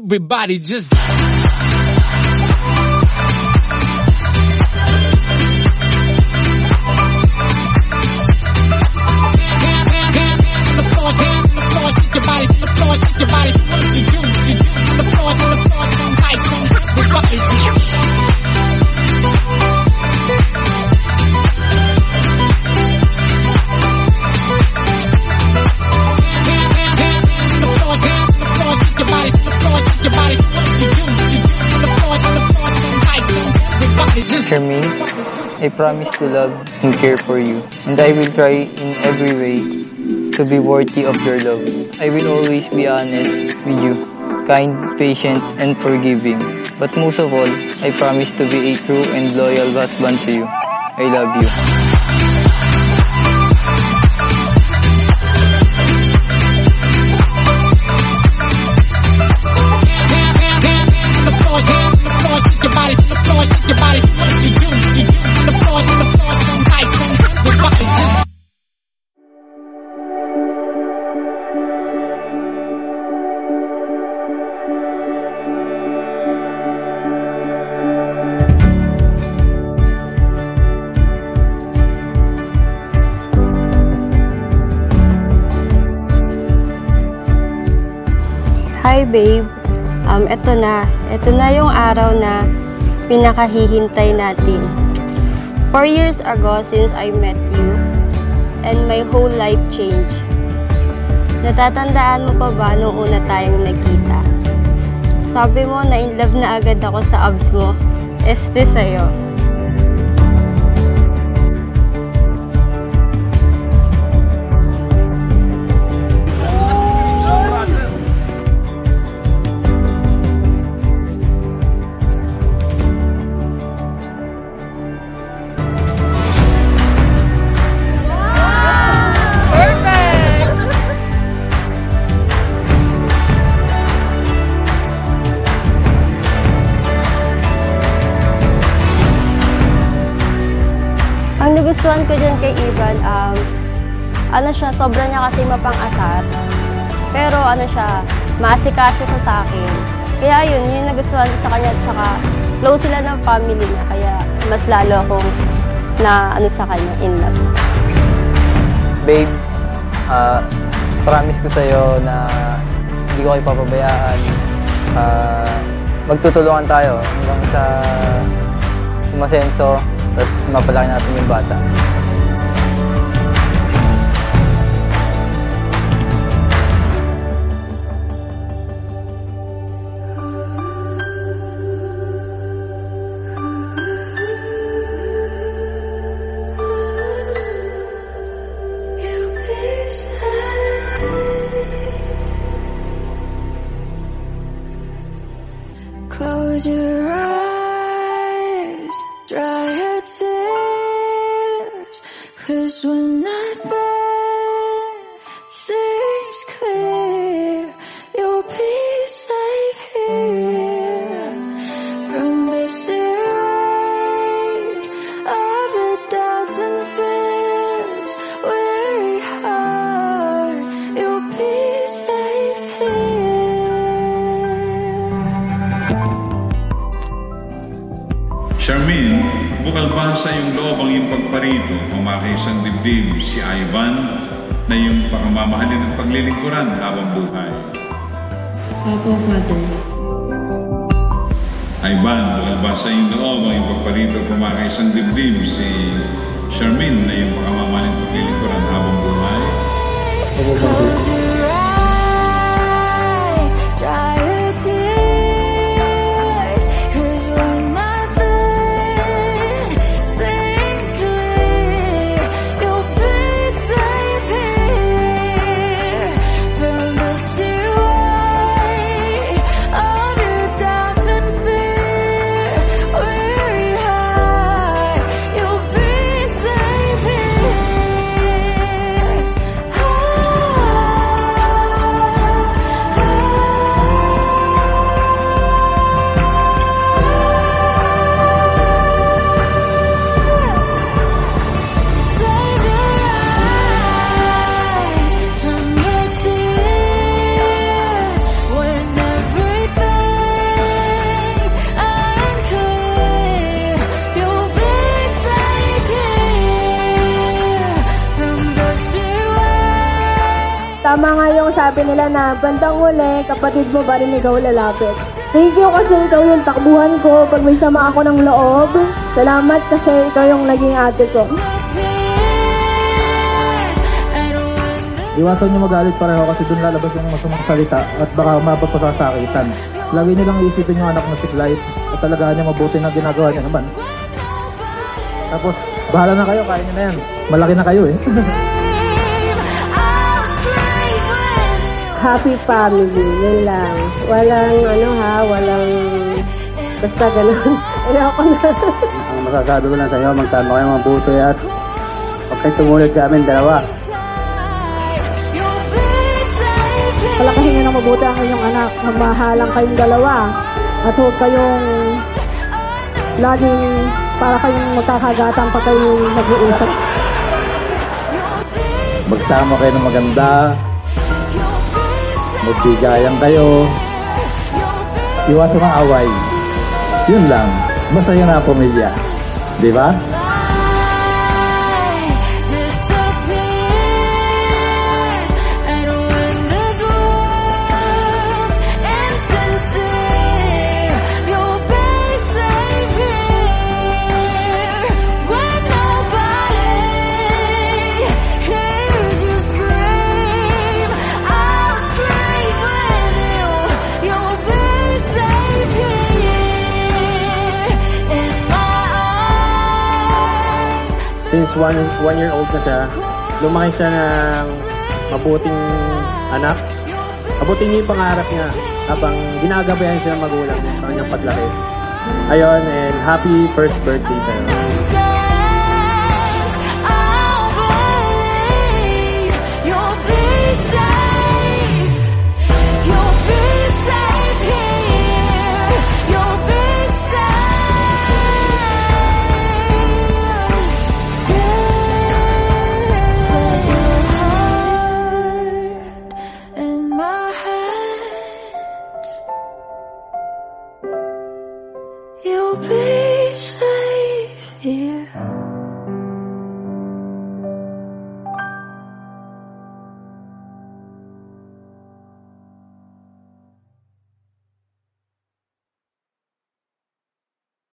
everybody just Charmaine, I promise to love and care for you, and I will try in every way to be worthy of your love. I will always be honest with you, kind, patient, and forgiving. But most of all, I promise to be a true and loyal husband to you. I love you. Hi babe, ito na yung araw na pinakahihintay natin. 4 years ago since I met you, and my whole life changed. Natatandaan mo pa ba nung una tayong nagkita? Sabi mo na in love na agad ako sa abs mo. Este sa'yo. Ang nagustuhan ko dyan kay Ivan, sobra niya kasi mapang-asar. Pero maasikaso siya sa akin. Kaya yun yung nagustuhan ko sa kanya at saka close sila ng family niya. Kaya mas lalo akong sa kanya, in love. Babe, promise ko sa'yo na hindi ko kayo papabayaan. Magtutulungan tayo hanggang sa umasenso. Tapos mapalaki natin yung bata. Close your eyes, dry your tears, 'cause when nothing seems clear, you'll be safe here from the rage of your doubts and fears. Weary heart, you'll be safe here. Charmaine, bukal ba sa iyong loob ang iyong pagparito, mamakiisang dibdib si Ivan na iyong pakamamahalin at paglilingkuran habang buhay? Opo, Father. Ivan, bukal ba sa iyong loob ang iyong pagparito, mamakiisang dibdib si Charmaine na iyong pakamamahalin at paglilingkuran habang buhay? Opo, Father. Oh sinasabi nila na bandang huli, kapatid mo ba rin ikaw lalapit. Thank you kasi ikaw yung takbuhan ko pag may sama ako ng loob. Salamat kasi ikaw yung naging ate ko. Iwasan niyo magalit pareho kasi doon lalabas yung masamang salita at baka mapapasasakitan. Lagi niyo lang iisipin yung anak na si Clyde at talagahan niya mabuti na ginagawa niya naman. Tapos, bahala na kayo, kain niyo na yan. Malaki na kayo eh. Happy family, yun lang. Walang walang basta ganun. Ayoko na. Ang masasabi ko lang sa iyo, magsama kayo mabuti at huwag kayo tumulad sa amin dalawa. Palakahin niyo ng mabuti ang inyong anak. Magmahalang kayong dalawa. At huwag kayong laging para kayong magkakagatan pa kayong nag-uusap. Magsama kayo ng maganda. Magbigayan kayo. Iwasan ang away. Yun lang. Masaya na ang pamilya. Di ba? Since one year old na siya, lumaki siya ng mabuting anak. Mabuting niya yung pangarap niya habang ginagabayan siya ng magulang niya sa kanyang paglaki. Ayun, and happy first birthday sa'yo. You'll be safe.